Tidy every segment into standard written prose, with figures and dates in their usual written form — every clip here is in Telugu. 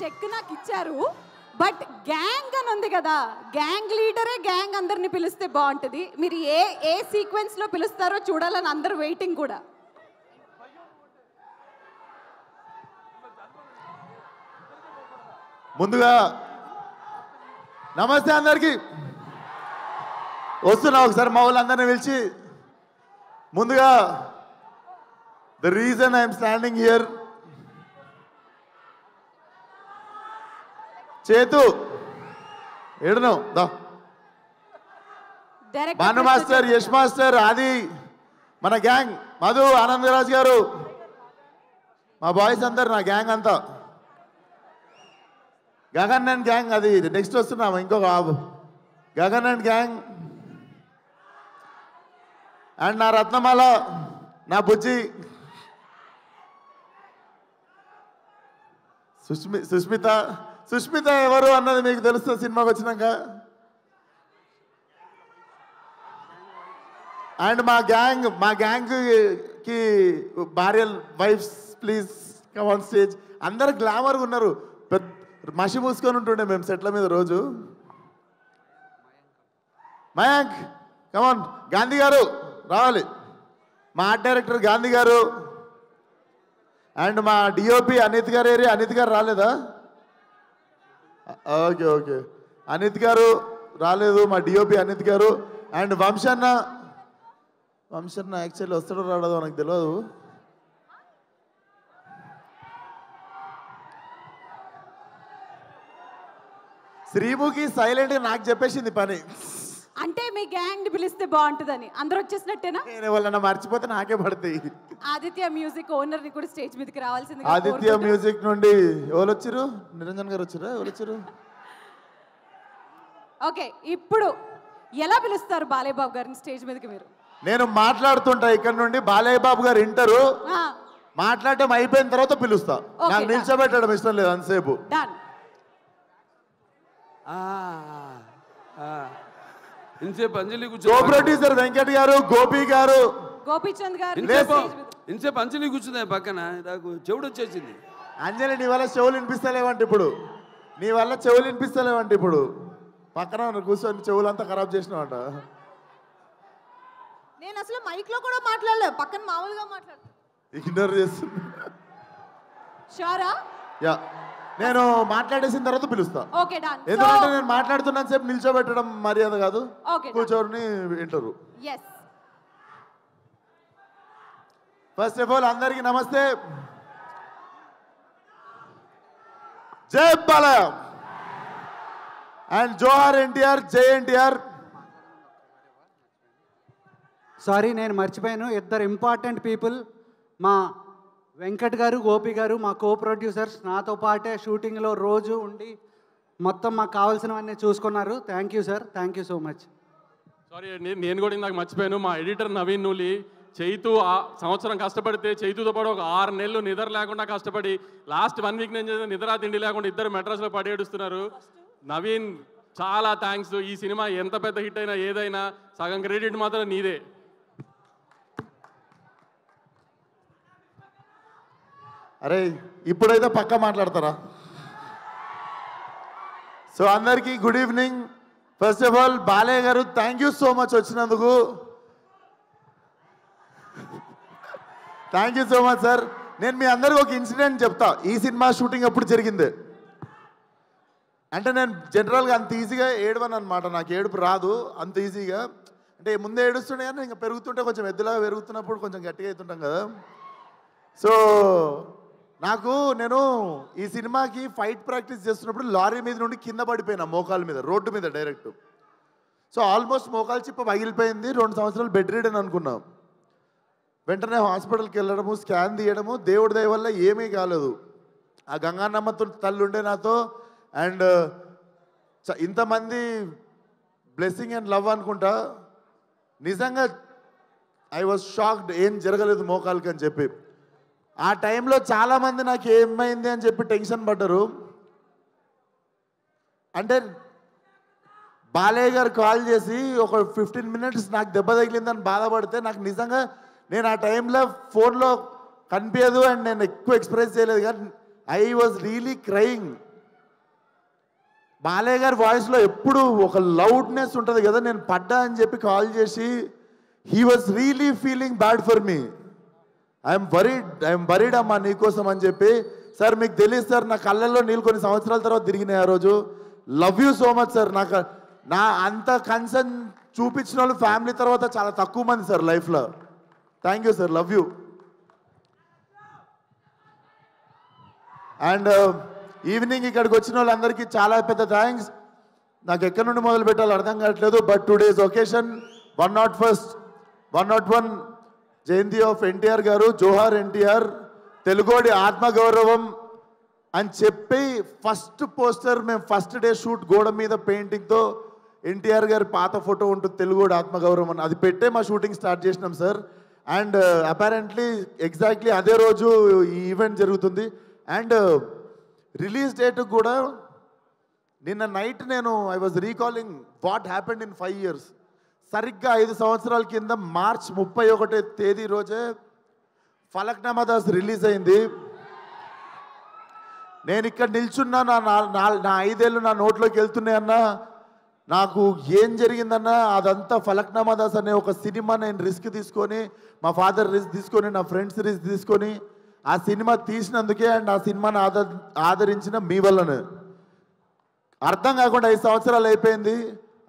చెక్ నాకు ఇచ్చారు. బట్ గ్యాంగ్ అని ఉంది కదా, గ్యాంగ్ లీడరే గ్యాంగ్ అందరిని పిలిస్తే బాగుంటుంది. మీరు ఏ సీక్వెన్స్లో పిలుస్తారో చూడాలని అందరూ వెయిటింగ్ కూడా. ముందుగా నమస్తే అందరికి. వస్తున్నా ఒకసారి మా వాళ్ళందరినీ పిలిచి. ముందుగా the reason I'm standing here, చేతు ఏడును దా, భాను మాస్టర్, యష్ మాస్టర్, ఆది, మన గ్యాంగ్, మధు, ఆనందరాజ్ గారు, మా బాయ్స్ అందరు, నా గ్యాంగ్ అంతా, గగన్ అండ్ గ్యాంగ్. అది నెక్స్ట్ వస్తున్నాము, ఇంకొక బాబు గగన్ అండ్ గ్యాంగ్. అండ్ నా రత్నమాల, నా బుజ్జి సుష్మిత. సుష్మిత ఎవరు అన్నది మీకు తెలుస్తుంది సినిమాకి వచ్చినాక. అండ్ మా గ్యాంగ్కి భార్యల్, wives, please come on stage. అందరు గ్లామర్గా ఉన్నారు. పెద్ద మసి మూసుకొని ఉంటుండే మేము సెట్ల మీద రోజు. మయాంక్ కమాన్, గాంధీ గారు రావాలి, మా ఆర్ట్ డైరెక్టర్ గాంధీ గారు. అండ్ మా డిఓపి అనిత్ గారు. అనిత్ గారు రాలేదా? ఓకే ఓకే, అనిత్ గారు రాలేదు, మా డిఓపి అనిత్ గారు. అండ్ వంశన్న యాక్చువల్లీ వస్తాడో రాడదో నాకు తెలియదు. శ్రీముఖి సైలెంట్గా నాకు చెప్పేసింది పని. అంటే మీ గ్యాంగ్ పిలిస్తే బాగుంటుందని. అందరూ వచ్చేసినట్టేనా? నేను వాళ్ళని మర్చిపోతే నాకే పడతాయి. ఆదిత్య మ్యూజిక్ ఓనర్ ని కూడా స్టేజ్ మీదకి రావాల్సింది. ఆదిత్య మ్యూజిక్ నుండి ఎవరు వచ్చారు? నిరంజన్ గారు వచ్చారా? ఎవరు వచ్చారు? ఓకే, ఇప్పుడు ఎలా పిలుస్తారు బాలయ్య బాబు గారిని స్టేజ్ మీదకి? మీరు నేను మాట్లాడుతుంటా ఇక్కడ నుండి, బాలయ్య బాబు గారు వింటారు, మాట్లాడటం అయిపోయిన తర్వాత పిలుస్తా. నాకు నిల్చోబెట్టడం ఇష్టం లేదు అంతసేపు. డన్. ఇంతసేపు అంజలి కో ప్రొడ్యూసర్ వెంకట్ గారు, గోపి గారు, గోపీచంద్ గారు. ఇంతసేపు అంజలి కూర్చుంది పక్కన, నాకు చెవుడు వచ్చేసింది. అంజలి నీ వల్ల చెవులు వినిపిస్తలేవంటే ఇప్పుడు, నీ వల్ల చెవులు వినిపిస్తలేవంటే ఇప్పుడు. పక్కన కూర్చొని చెవులంతా ఖరాబ్ చేసినావంట. నేను అసలు మైక్ లో కూడా మాట్లాడలేదు, పక్కన మామూలుగా మాట్లాడుతున్నా. ఇగ్నోర్ చేస్తుంది. షూరా? యా, నేను మాట్లాడేసిన తర్వాత పిలుస్తా. Okay done. ఎందుకంటే నేను మాట్లాడుతున్నాను సేపు నిల్చోబెట్టడం మర్యాద కాదు. ఓకే, కూర్చోని వింటారు. yes. ఫస్ట్ ఆఫ్ ఆల్ అందరికీ నమస్తే. జై బాలయ్య అండ్ జోహార్ ఎన్టీఆర్, జై ఎన్టీఆర్. సారీ, నేను మర్చిపోయాను. ఇద్దరు ఇంపార్టెంట్ పీపుల్, మా వెంకట్ గారు, గోపి గారు, మా కో ప్రొడ్యూసర్స్, నాతో పాటే షూటింగ్లో రోజు ఉండి మొత్తం మాకు కావాల్సినవన్నీ చూసుకున్నారు. Thank you sir, thank you so much. Sorry, నేను కూడా ఇందాక మర్చిపోయాను. మా ఎడిటర్ నవీన్ నూలి, చైతు సంవత్సరం కష్టపడితే చైతుతో పాటు ఒక 6 నెలలు నిద్ర లేకుండా కష్టపడి లాస్ట్ 1 వీక్ నేను చేసిన నిద్ర తిండి లేకుండా ఇద్దరు మెడ్రాస్లో పడి ఏడుస్తున్నారు. నవీన్ చాలా థ్యాంక్స్. ఈ సినిమా ఎంత పెద్ద హిట్ అయినా ఏదైనా సగం క్రెడిట్ మాత్రం నీదే. అరే ఇప్పుడైతే పక్కా మాట్లాడతారా? సో అందరికీ good evening. First of all Balayya garu thank you so much వచ్చినందుకు. Thank you so much sir. నేను మీ అందరికీ ఒక ఇన్సిడెంట్ చెప్తా. ఈ సినిమా షూటింగ్ అప్పుడు జరిగింది. అంటే నేను జనరల్గా అంత ఈజీగా ఏడవను అనమాట, నాకు ఏడుపు రాదు అంత ఈజీగా. అంటే ముందే ఏడుస్తుండే కానీ ఇంకా పెరుగుతుంటే కొంచెం ఎద్దులాగా పెరుగుతున్నప్పుడు కొంచెం గట్టిగా అవుతుంటాం కదా. సో నేను ఈ సినిమాకి ఫైట్ ప్రాక్టీస్ చేస్తున్నప్పుడు లారీ మీద నుండి కింద పడిపోయినా, మోకాల మీద, రోడ్డు మీద డైరెక్ట్. సో ఆల్మోస్ట్ మోకాలు చిప్ప పగిలిపోయింది. 2 సంవత్సరాలు బెడ్ రీడ్ అని అనుకున్నాం. వెంటనే హాస్పిటల్కి వెళ్ళడము, స్కాన్ తీయడము, దేవుడి దయ వల్ల ఏమీ కాలేదు. ఆ గంగానమ్మ తల్లి ఉండే నాతో. అండ్ ఇంతమంది బ్లెస్సింగ్ అండ్ లవ్ అనుకుంటా. నిజంగా ఐ వాజ్ షాక్డ్, ఏం జరగలేదు మోకాలకి అని చెప్పి. ఆ టైంలో చాలామంది నాకు ఏమైంది అని చెప్పి టెన్షన్ పడ్డారు. అంటే బాలయ్య గారు కాల్ చేసి ఒక 15 మినిట్స్ నాకు దెబ్బ తగిలిందని బాధపడితే నాకు నిజంగా నేను ఆ టైంలో ఫోన్లో కనిపించదు అండ్ నేను ఎక్కువ ఎక్స్ప్రెస్ చేయలేదు. కానీ I was really crying. Balayya గారి వాయిస్లో ఎప్పుడు ఒక లౌడ్నెస్ ఉంటుంది కదా, నేను పడ్డా అని చెప్పి కాల్ చేసి he was really feeling bad for me. I'm worried అమ్మా నీకోసం అని చెప్పి. సార్ మీకు తెలియదు సార్, నా కళ్ళల్లో నీళ్ళు కొన్ని సంవత్సరాల తర్వాత తిరిగినాయి ఆ రోజు. Love you so much sir. నా అంత కన్సర్న్ చూపించిన వాళ్ళు ఫ్యామిలీ తర్వాత చాలా తక్కువ మంది సార్ లైఫ్లో. Thank you sir, love you. And evening ఇక్కడికి వచ్చిన వాళ్ళందరికీ చాలా పెద్ద థ్యాంక్స్. నాకు ఎక్కడి నుండి మొదలు పెట్టాలో అర్థం కావట్లేదు. బట్ టుడేస్ ఒకేషన్ 101 జయంతి ఆఫ్ ఎన్టీఆర్ గారు. జోహార్ ఎన్టీఆర్, తెలుగోడి ఆత్మగౌరవం అని చెప్పి ఫస్ట్ పోస్టర్ మేము ఫస్ట్ డే షూట్ గోడ మీద పెయింటింగ్తో ఎన్టీఆర్ గారి పాత ఫోటో ఉంటుంది తెలుగోడి ఆత్మగౌరవం అని, అది పెట్టే మా షూటింగ్ స్టార్ట్ చేసినాం సార్. అండ్ అపారెంట్లీ ఎగ్జాక్ట్లీ అదే రోజు ఈ ఈవెంట్ జరుగుతుంది. అండ్ రిలీజ్ డేట్ కూడా నిన్న నైట్ నేను I was recalling what happened in 5 years. సరిగ్గా 5 సంవత్సరాల కింద మార్చ్ 31వ తేదీ రోజే ఫలక్నామా దాస్ రిలీజ్ అయింది. నేను ఇక్కడ నిల్చున్నా, నా 5 ఏళ్ళు నా నోట్లోకి వెళ్తున్నాయన్నా, నాకు ఏం జరిగిందన్నా అదంతా ఫలక్నామా దాస్ అనే ఒక సినిమా నేను రిస్క్ తీసుకొని, మా ఫాదర్ రిస్క్ తీసుకొని, నా ఫ్రెండ్స్ రిస్క్ తీసుకొని ఆ సినిమా తీసినందుకే అండ్ ఆ సినిమాని ఆదరించిన మీ వల్లనే. అర్థం కాకుండా 5 సంవత్సరాలు అయిపోయింది.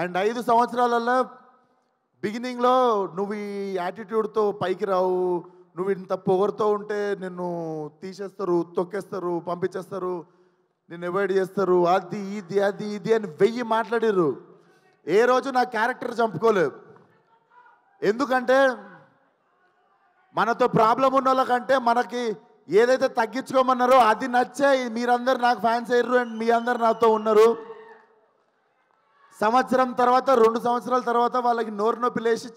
అండ్ 5 సంవత్సరాలలో బిగినింగ్లో నువ్వు ఈ యాటిట్యూడ్తో పైకి రావు, నువ్వు ఇంత పొగరుతో ఉంటే నిన్ను తీసేస్తారు, తొక్కేస్తారు, పంపించేస్తారు, నిన్ను అవాయిడ్ చేస్తారు, అది ఇది అది ఇది అని 1000 మాట్లాడారు. ఏ రోజు నా క్యారెక్టర్ చంపుకోలేదు. ఎందుకంటే మనతో ప్రాబ్లం ఉన్న వాళ్ళకంటే మనకి ఏదైతే తగ్గించుకోమన్నారో అది నచ్చే మీరందరూ నాకు ఫ్యాన్స్ అయ్యారు అండ్ మీ అందరు నాతో ఉన్నారు. సంవత్సరం తర్వాత 2 సంవత్సరాల తర్వాత వాళ్ళకి నోరు నొప్పి లేచి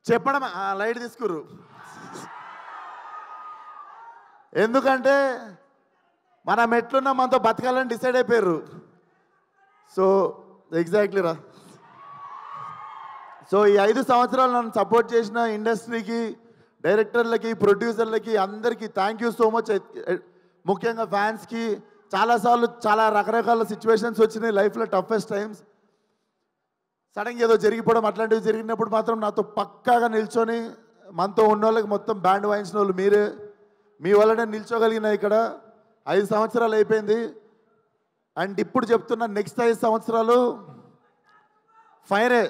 చెప్పడం లైట్ తీసుకురు. ఎందుకంటే మనం ఎట్లున్నా మనతో బతకాలని డిసైడ్ అయిపోయారు. సో ఎగ్జాక్ట్లీ రా. సో ఈ 5 సంవత్సరాలు నన్ను సపోర్ట్ చేసిన ఇండస్ట్రీకి, డైరెక్టర్లకి, ప్రొడ్యూసర్లకి అందరికీ థ్యాంక్ యూ సో మచ్. ముఖ్యంగా ఫ్యాన్స్కి. చాలాసార్లు చాలా రకరకాల సిచ్యువేషన్స్ వచ్చినాయి లైఫ్లో, టఫెస్ట్ టైమ్స్. సడన్గా ఏదో జరిగిపోవడం అట్లాంటివి జరిగినప్పుడు మాత్రం నాతో పక్కాగా నిల్చొని మనతో ఉన్న వాళ్ళకి మొత్తం బ్యాండ్ వాయించిన వాళ్ళు మీరే. మీ వల్లనే నిల్చోగలిగిన ఇక్కడ 5 సంవత్సరాలు అయిపోయింది. అండ్ ఇప్పుడు చెప్తున్నా నెక్స్ట్ 5 సంవత్సరాలు ఫైరే,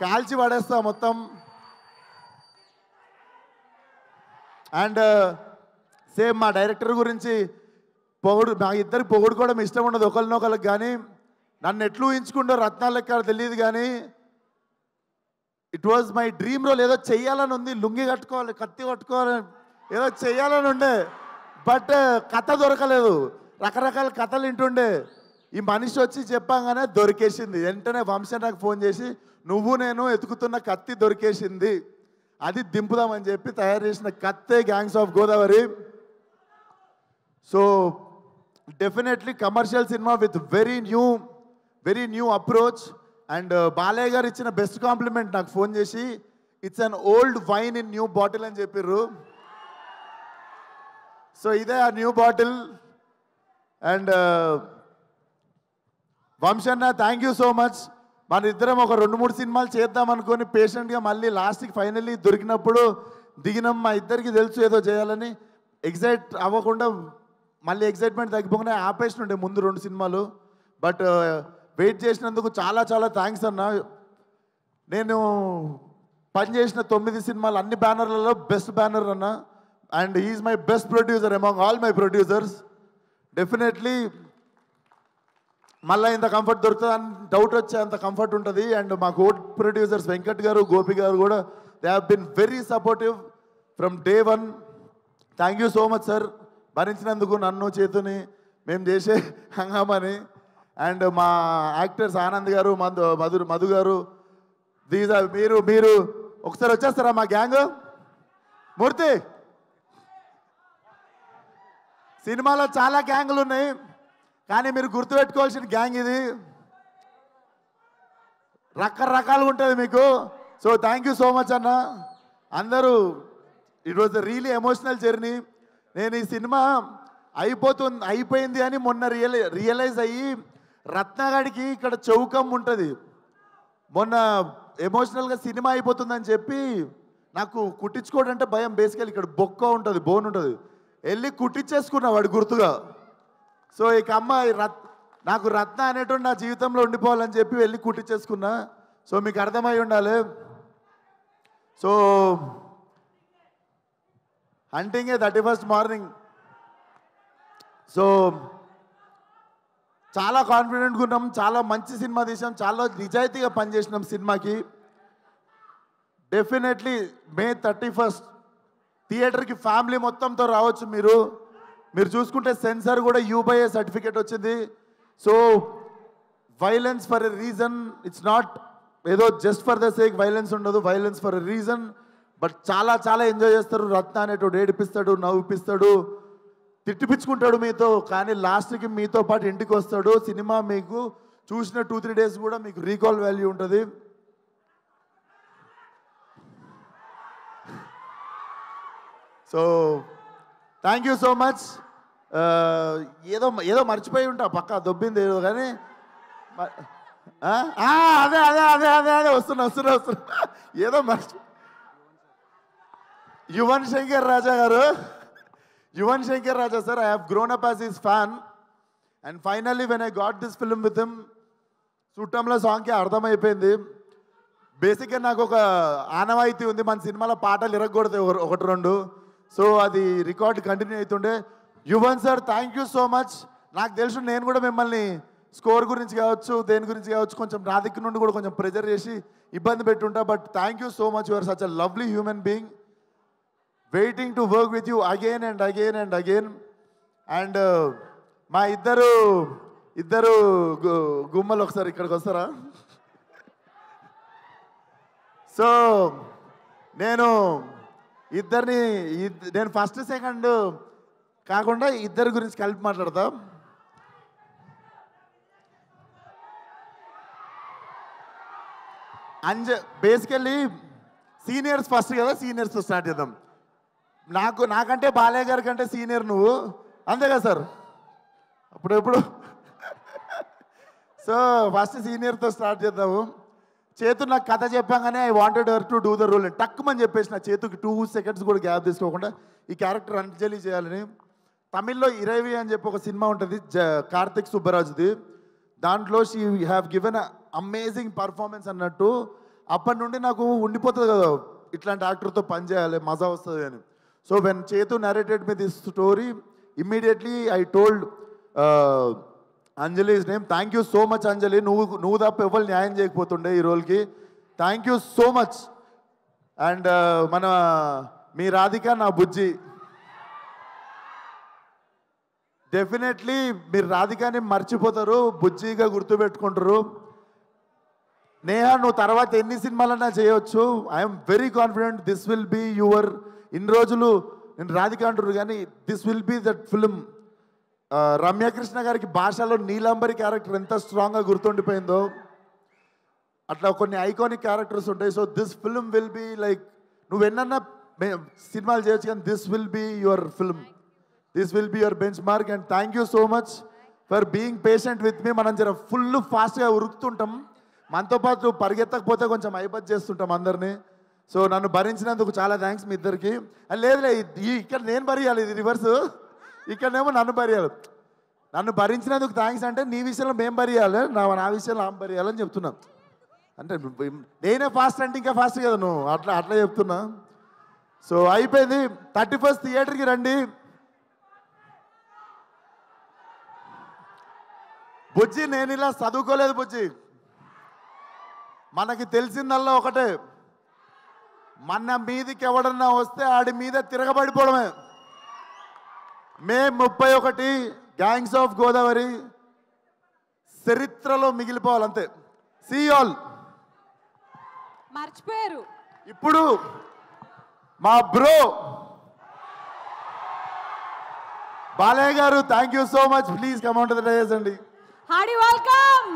కాల్చి పడేస్తా మొత్తం. అండ్ సేమ్ మా డైరెక్టర్ గురించి మా ఇద్దరికి పొగుడుకోవడం ఇష్టం ఉండదు ఒకరినొకరికి. కానీ నన్ను ఎట్లు ఊహించుకుంటో రత్నాలు లెక్క తెలియదు, కానీ it was my dream role. ఏదో చెయ్యాలని ఉంది, లుంగి కట్టుకోవాలి, కత్తి కట్టుకోవాలి, ఏదో చెయ్యాలని ఉండే. బట్ కథ దొరకలేదు. రకరకాల కథలు వింటుండే. ఈ మనిషి వచ్చి చెప్పంగానే దొరికేసింది. వెంటనే వంశన్ నాకు ఫోన్ చేసి నువ్వు నేను ఎతుకుతున్న కత్తి దొరికేసింది, అది దింపుదామని చెప్పి తయారు చేసిన కత్తే gangs of Godavari. So definitely commercial cinema with very new approach. And Balayya garu ఇచ్చిన బెస్ట్ కాంప్లిమెంట్ నాకు ఫోన్ చేసి, it's an old wine in new bottle అని చెప్పారు. సో ఇదే ఆ న్యూ బాటిల్. అండ్ వంశన్న థ్యాంక్ యూ సో మచ్. మన ఇద్దరం ఒక 2-3 సినిమాలు చేద్దాం అనుకొని పేషెంట్గా మళ్ళీ లాస్ట్కి ఫైనల్లీ దొరికినప్పుడు దిగినాం. మా ఇద్దరికి తెలుసు ఏదో చేయాలని. ఎగ్జైట్ అవ్వకుండా మళ్ళీ ఎగ్జైట్మెంట్ తగ్గిపోకుండా ఆపేసినుండే ముందు 2 సినిమాలు. బట్ వెయిట్ చేసినందుకు చాలా చాలా థ్యాంక్స్ అన్న. నేను పనిచేసిన 9 సినిమాలు అన్ని బ్యానర్లలో బెస్ట్ బ్యానర్ అన్న. And he's my best producer among all my producers. Definitely మళ్ళీ ఇంత కంఫర్ట్ దొరుకుతుంది అని డౌట్ వచ్చే అంత కంఫర్ట్ ఉంటుంది. అండ్ మా కో ప్రొడ్యూసర్స్ వెంకట్ గారు, గోపి గారు కూడా they have been very supportive from day 1. Thank you so much sir, భరించినందుకు నన్ను, చేతుని, మేము చేసే హంగామని. అండ్ మా యాక్టర్స్ ఆనంద్ గారు, మధు గారు, దీస్ ఆర్ మీరు ఒకసారి వచ్చేస్తారా మా గ్యాంగ్? మూర్తి, సినిమాలో చాలా గ్యాంగులు ఉన్నాయి, కానీ మీరు గుర్తుపెట్టుకోవాల్సిన గ్యాంగ్ ఇది. రకరకాలుగా ఉంటుంది మీకు. So thank you so much అన్న. అందరూ it was the really emotional journey. నేను ఈ సినిమా అయిపోయింది అని మొన్న రియలైజ్ అయ్యి రత్నగాడికి ఇక్కడ చౌకం ఉంటుంది. మొన్న ఎమోషనల్గా సినిమా అయిపోతుందని చెప్పి నాకు కుట్టించుకోవడం అంటే భయం. బేసికల్ ఇక్కడ బొక్క ఉంటుంది, బోన్ ఉంటుంది, వెళ్ళి కుట్టించేసుకున్నా వాడి గుర్తుగా. సో ఇక అమ్మాయి నాకు రత్న అనేటువంటి నా జీవితంలో ఉండిపోవాలని చెప్పి వెళ్ళి కుట్టించేసుకున్నా. సో మీకు అర్థమై ఉండాలి. So హంటింగే 31st morning. సో చాలా కాన్ఫిడెంట్గా ఉన్నాం, చాలా మంచి సినిమా తీసాం, చాలా నిజాయితీగా పనిచేసినాం సినిమాకి. డెఫినెట్లీ May 31st థియేటర్కి ఫ్యామిలీ మొత్తంతో రావచ్చు. మీరు చూసుకుంటే సెన్సార్ కూడా U/A సర్టిఫికేట్ వచ్చింది. So violence for a reason, it's not ఏదో just for the sake violence ఉండదు, violence for a reason. But చాలా చాలా ఎంజాయ్ చేస్తారు. రత్న అనేటోడు ఏడిపిస్తాడు, నవ్విపిస్తాడు, తిట్టిపించుకుంటాడు మీతో, కానీ లాస్ట్కి మీతో పాటు ఇంటికి వస్తాడు. సినిమా మీకు చూసిన 2-3 days కూడా మీకు రీకాల్ వాల్యూ ఉంటుంది. So thank you so much. ఏదో మర్చిపోయి ఉంటా, పక్కా దొబ్బింది ఏదో, కానీ అదే అదే అదే అదే అదే వస్తున్నా ఏదో Yuvan Shankar Raja garu, Yuvan Shankar Raja sir, I have grown up as his fan. And finally when I got this film with him, చుట్టంలో సాంగ్కి అర్థమైపోయింది. బేసిక్గా నాకు ఒక ఆనవాయితీ ఉంది, మన సినిమాలో పాటలు ఇరగకూడదు 1-2. సో అది రికార్డ్ కంటిన్యూ అవుతుండే. Yuvan sir thank you so much. నాకు తెలుసు నేను కూడా మిమ్మల్ని స్కోర్ గురించి కావచ్చు, దేని గురించి కావచ్చు, కొంచెం నా దగ్గర నుండి కూడా కొంచెం ప్రెజర్ చేసి ఇబ్బంది పెట్టుంటా. But thank you so much, you are such a lovely human being. Waiting to work with you again and again and again. And మా ఇద్దరు గుమ్మలు ఒకసారి ఇక్కడికి వస్తారా? సో నేను ఫస్ట్ సెకండ్ కాకుండా ఇద్దరి గురించి కలిపి మాట్లాడతా. బేసికల్లీ సీనియర్స్ ఫస్ట్ కదా, సీనియర్స్తో స్టార్ట్ చేద్దాం. నాకంటే బాలయ్య గారి కంటే సీనియర్ నువ్వు, అంతే కదా సార్? అప్పుడెప్పుడు సో ఫస్ట్ సీనియర్తో స్టార్ట్ చేద్దాము. చేతు నాకు కథ చెప్పాగానే I wanted her to do the role అని టక్కుమని చెప్పేసి నా చేతుకి 2 seconds కూడా గ్యాప్ తీసుకోకుండా ఈ క్యారెక్టర్ అంజలి చేయాలని. తమిళ్లో ఇరవి అని చెప్పి ఒక సినిమా ఉంటుంది కార్తిక్ సుబ్బరాజుది, దాంట్లో she have given amazing performance అన్నట్టు. అప్పటి నుండి నాకు ఉండిపోతుంది కదా ఇట్లాంటి యాక్టర్తో పనిచేయాలి, మజా వస్తుంది అని. So when Chetu narrated me this story, immediately I told Anjali's name. Thank you so much Anjali, నువ్వు తప్ప ఎవరు న్యాయం చేయకపోతుండే ఈ రోల్కి. Thank you so much. And మీ రాధిక నా బుజ్జి, డెఫినెట్లీ మీరు రాధికాని మర్చిపోతారు, బుజ్జిగా గుర్తుపెట్టుకుంటారు. నేహా నువ్వు తర్వాత ఎన్ని సినిమాలన్నా చేయవచ్చు. I'm very confident this will be your. ఇన్ని రోజులు నేను రాధిక అంటారు కానీ this will be that film. Ramyakrishna గారికి భాషలో నీలాంబరి క్యారెక్టర్ ఎంత స్ట్రాంగ్గా గుర్తుండిపోయిందో అట్లా కొన్ని ఐకానిక్ క్యారెక్టర్స్ ఉంటాయి. So this film will be like, నువ్వు ఎన్నన్నా సినిమాలు చేయొచ్చు కానీ this will be your film, this will be your benchmark. And thank you so much for being patient with me. మనం జర ఫుల్ ఫాస్ట్గా ఉరుకుతుంటాం, మనతో పాటు పరిగెత్తకపోతే కొంచెం ఐబత్ చేస్తుంటాం అందరినీ. సో నన్ను భరించినందుకు చాలా థ్యాంక్స్ మీ ఇద్దరికి. లేదులే ఇక్కడ నేను భరియాలి, ఇది రివర్స్, ఇక్కడనేమో నన్ను భరియాలి. నన్ను భరించినందుకు థ్యాంక్స్ అంటే నీ విషయంలో మేము భరియాలి, నా విషయంలో ఆమె భరియాలని చెప్తున్నా. అంటే నేనే ఫాస్ట్ అంటే ఇంకా ఫాస్ట్ కదా నువ్వు, అట్లా చెప్తున్నా. సో అయిపోయింది. 31st థియేటర్కి రండి. బుజ్జి నేను ఇలా చదువుకోలేదు బుజ్జి, మనకి తెలిసిందల్లా ఒకటే, మన మీదికి ఎవడన్నా వస్తే ఆడి మీద తిరగబడిపోవడమే. మే 31 గ్యాంగ్స్ ఆఫ్ గోదావరి చరిత్రలో మిగిలిపోవాలంతే. See all. మర్చిపోయారు ఇప్పుడు మా bro Balayya garu, thank you so much. Please come on to the dais అండి. Hearty welcome.